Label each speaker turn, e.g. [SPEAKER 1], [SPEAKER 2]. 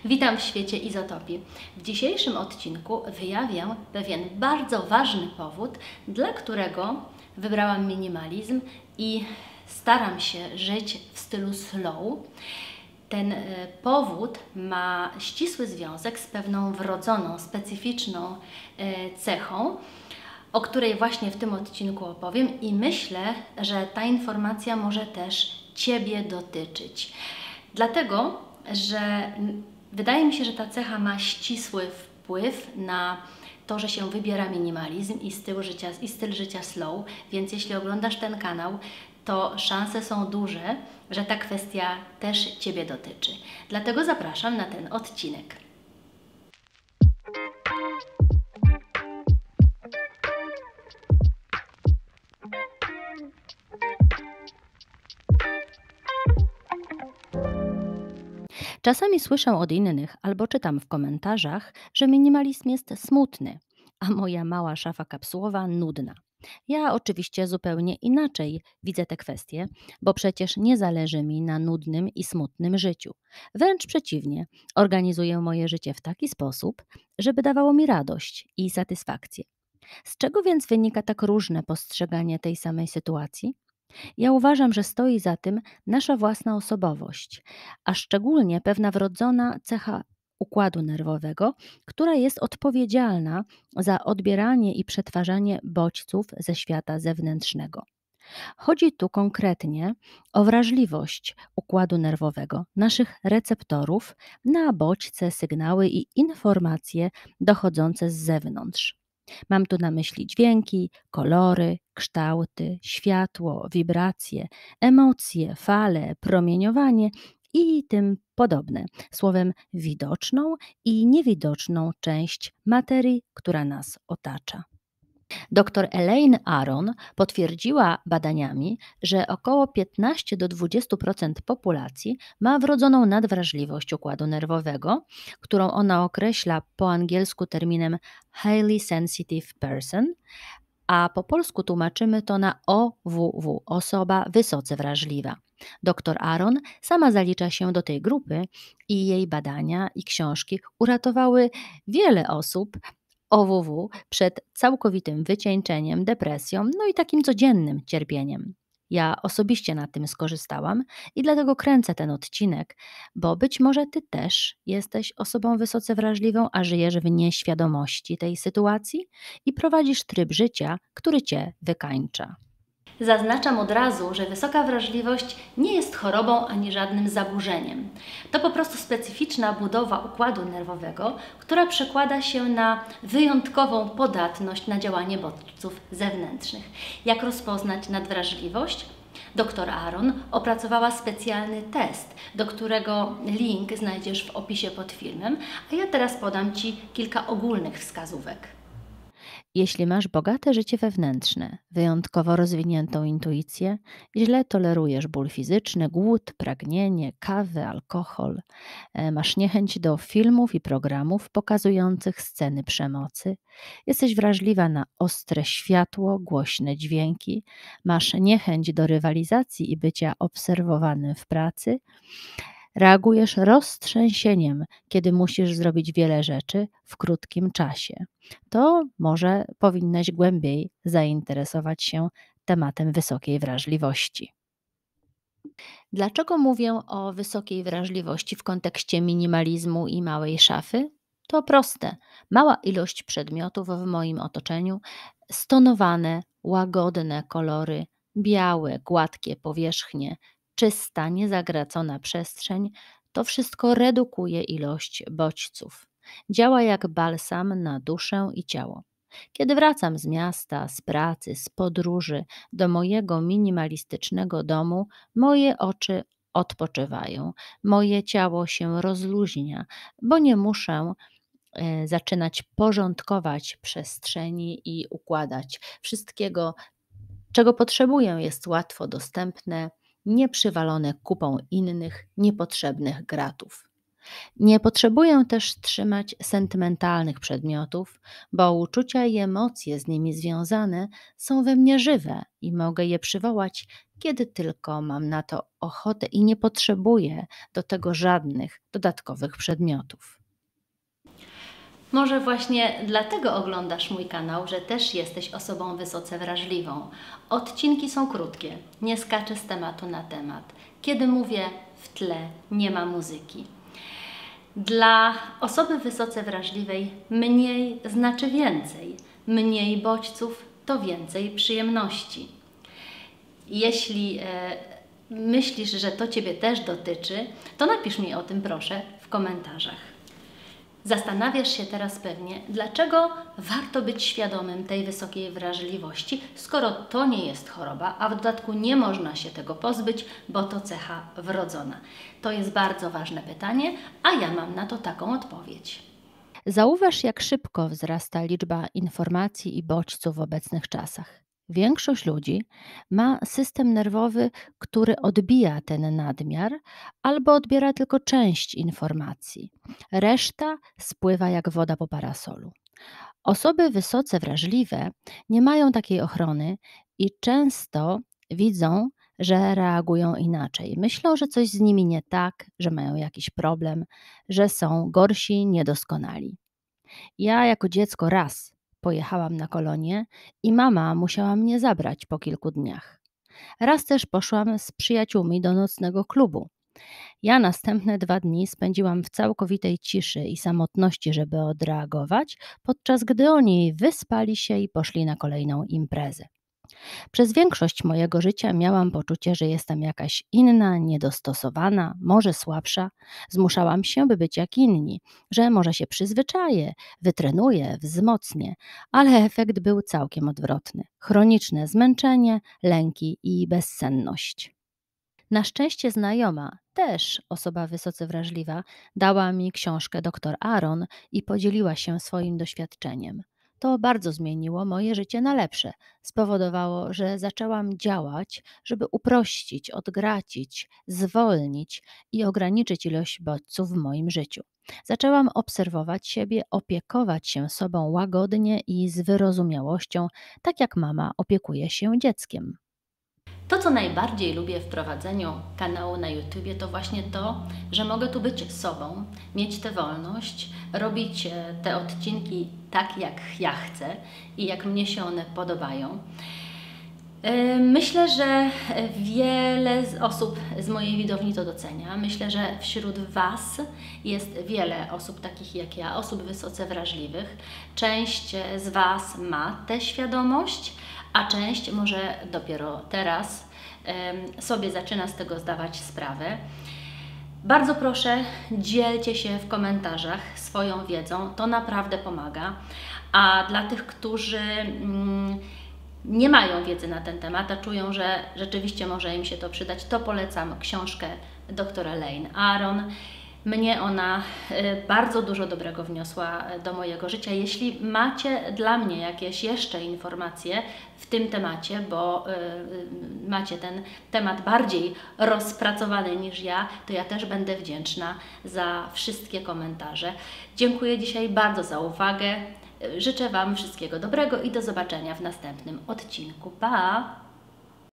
[SPEAKER 1] Witam w świecie izotopii. W dzisiejszym odcinku wyjawię pewien bardzo ważny powód, dla którego wybrałam minimalizm i staram się żyć w stylu slow. Ten powód ma ścisły związek z pewną wrodzoną, specyficzną cechą, o której właśnie w tym odcinku opowiem i myślę, że ta informacja może też Ciebie dotyczyć. Dlatego, że wydaje mi się, że ta cecha ma ścisły wpływ na to, że się wybiera minimalizm i styl życia slow, więc jeśli oglądasz ten kanał, to szanse są duże, że ta kwestia też Ciebie dotyczy. Dlatego zapraszam na ten odcinek. Czasami słyszę od innych albo czytam w komentarzach, że minimalizm jest smutny, a moja mała szafa kapsułowa nudna. Ja oczywiście zupełnie inaczej widzę te kwestie, bo przecież nie zależy mi na nudnym i smutnym życiu. Wręcz przeciwnie, organizuję moje życie w taki sposób, żeby dawało mi radość i satysfakcję. Z czego więc wynika tak różne postrzeganie tej samej sytuacji? Ja uważam, że stoi za tym nasza własna osobowość, a szczególnie pewna wrodzona cecha układu nerwowego, która jest odpowiedzialna za odbieranie i przetwarzanie bodźców ze świata zewnętrznego. Chodzi tu konkretnie o wrażliwość układu nerwowego, naszych receptorów na bodźce, sygnały i informacje dochodzące z zewnątrz. Mam tu na myśli dźwięki, kolory, kształty, światło, wibracje, emocje, fale, promieniowanie i tym podobne. Słowem, widoczną i niewidoczną część materii, która nas otacza. Dr Elaine Aron potwierdziła badaniami, że około 15 do 20% populacji ma wrodzoną nadwrażliwość układu nerwowego, którą ona określa po angielsku terminem highly sensitive person, a po polsku tłumaczymy to na OWW, osoba wysoce wrażliwa. Dr Aron sama zalicza się do tej grupy i jej badania i książki uratowały wiele osób OWW przed całkowitym wycieńczeniem, depresją, no i takim codziennym cierpieniem. Ja osobiście na tym skorzystałam i dlatego kręcę ten odcinek, bo być może Ty też jesteś osobą wysoce wrażliwą, a żyjesz w nieświadomości tej sytuacji i prowadzisz tryb życia, który Cię wykańcza. Zaznaczam od razu, że wysoka wrażliwość nie jest chorobą ani żadnym zaburzeniem. To po prostu specyficzna budowa układu nerwowego, która przekłada się na wyjątkową podatność na działanie bodźców zewnętrznych. Jak rozpoznać nadwrażliwość? Dr Aron opracowała specjalny test, do którego link znajdziesz w opisie pod filmem, a ja teraz podam Ci kilka ogólnych wskazówek. Jeśli masz bogate życie wewnętrzne, wyjątkowo rozwiniętą intuicję, źle tolerujesz ból fizyczny, głód, pragnienie, kawę, alkohol, masz niechęć do filmów i programów pokazujących sceny przemocy, jesteś wrażliwa na ostre światło, głośne dźwięki, masz niechęć do rywalizacji i bycia obserwowanym w pracy, reagujesz roztrzęsieniem, kiedy musisz zrobić wiele rzeczy w krótkim czasie. To może powinnaś głębiej zainteresować się tematem wysokiej wrażliwości. Dlaczego mówię o wysokiej wrażliwości w kontekście minimalizmu i małej szafy? To proste. Mała ilość przedmiotów w moim otoczeniu, stonowane, łagodne kolory, białe, gładkie powierzchnie, czysta, niezagracona przestrzeń, to wszystko redukuje ilość bodźców. Działa jak balsam na duszę i ciało. Kiedy wracam z miasta, z pracy, z podróży do mojego minimalistycznego domu, moje oczy odpoczywają, moje ciało się rozluźnia, bo nie muszę zaczynać porządkować przestrzeni i układać wszystkiego, czego potrzebuję, jest łatwo dostępne, nie przywalone kupą innych niepotrzebnych gratów. Nie potrzebuję też trzymać sentymentalnych przedmiotów, bo uczucia i emocje z nimi związane są we mnie żywe i mogę je przywołać, kiedy tylko mam na to ochotę i nie potrzebuję do tego żadnych dodatkowych przedmiotów. Może właśnie dlatego oglądasz mój kanał, że też jesteś osobą wysoce wrażliwą. Odcinki są krótkie, nie skaczę z tematu na temat. Kiedy mówię w tle, nie ma muzyki. Dla osoby wysoce wrażliwej mniej znaczy więcej. Mniej bodźców to więcej przyjemności. Jeśli myślisz, że to Ciebie też dotyczy, to napisz mi o tym proszę w komentarzach. Zastanawiasz się teraz pewnie, dlaczego warto być świadomym tej wysokiej wrażliwości, skoro to nie jest choroba, a w dodatku nie można się tego pozbyć, bo to cecha wrodzona. To jest bardzo ważne pytanie, a ja mam na to taką odpowiedź. Zauważ, jak szybko wzrasta liczba informacji i bodźców w obecnych czasach. Większość ludzi ma system nerwowy, który odbija ten nadmiar albo odbiera tylko część informacji. Reszta spływa jak woda po parasolu. Osoby wysoce wrażliwe nie mają takiej ochrony i często widzą, że reagują inaczej. Myślą, że coś z nimi nie tak, że mają jakiś problem, że są gorsi, niedoskonali. Ja jako dziecko raz pojechałam na kolonie i mama musiała mnie zabrać po kilku dniach. Raz też poszłam z przyjaciółmi do nocnego klubu. Ja następne 2 dni spędziłam w całkowitej ciszy i samotności, żeby odreagować, podczas gdy oni wyspali się i poszli na kolejną imprezę. Przez większość mojego życia miałam poczucie, że jestem jakaś inna, niedostosowana, może słabsza. Zmuszałam się, by być jak inni, że może się przyzwyczaję, wytrenuję, wzmocnię, ale efekt był całkiem odwrotny. Chroniczne zmęczenie, lęki i bezsenność. Na szczęście znajoma, też osoba wysoce wrażliwa, dała mi książkę dr Aaron i podzieliła się swoim doświadczeniem. To bardzo zmieniło moje życie na lepsze. Spowodowało, że zaczęłam działać, żeby uprościć, odgracić, zwolnić i ograniczyć ilość bodźców w moim życiu. Zaczęłam obserwować siebie, opiekować się sobą łagodnie i z wyrozumiałością, tak jak mama opiekuje się dzieckiem. To, co najbardziej lubię w prowadzeniu kanału na YouTubie, to właśnie to, że mogę tu być sobą, mieć tę wolność, robić te odcinki tak, jak ja chcę i jak mnie się one podobają. Myślę, że wiele osób z mojej widowni to docenia. Myślę, że wśród Was jest wiele osób takich jak ja, osób wysoce wrażliwych. Część z Was ma tę świadomość, a część może dopiero teraz sobie zaczyna z tego zdawać sprawę. Bardzo proszę, dzielcie się w komentarzach swoją wiedzą, to naprawdę pomaga. A dla tych, którzy nie mają wiedzy na ten temat, a czują, że rzeczywiście może im się to przydać, to polecam książkę doktora Lane Aaron. Mnie ona bardzo dużo dobrego wniosła do mojego życia. Jeśli macie dla mnie jakieś jeszcze informacje w tym temacie, bo macie ten temat bardziej rozpracowany niż ja, to ja też będę wdzięczna za wszystkie komentarze. Dziękuję dzisiaj bardzo za uwagę. Życzę Wam wszystkiego dobrego i do zobaczenia w następnym odcinku. Pa!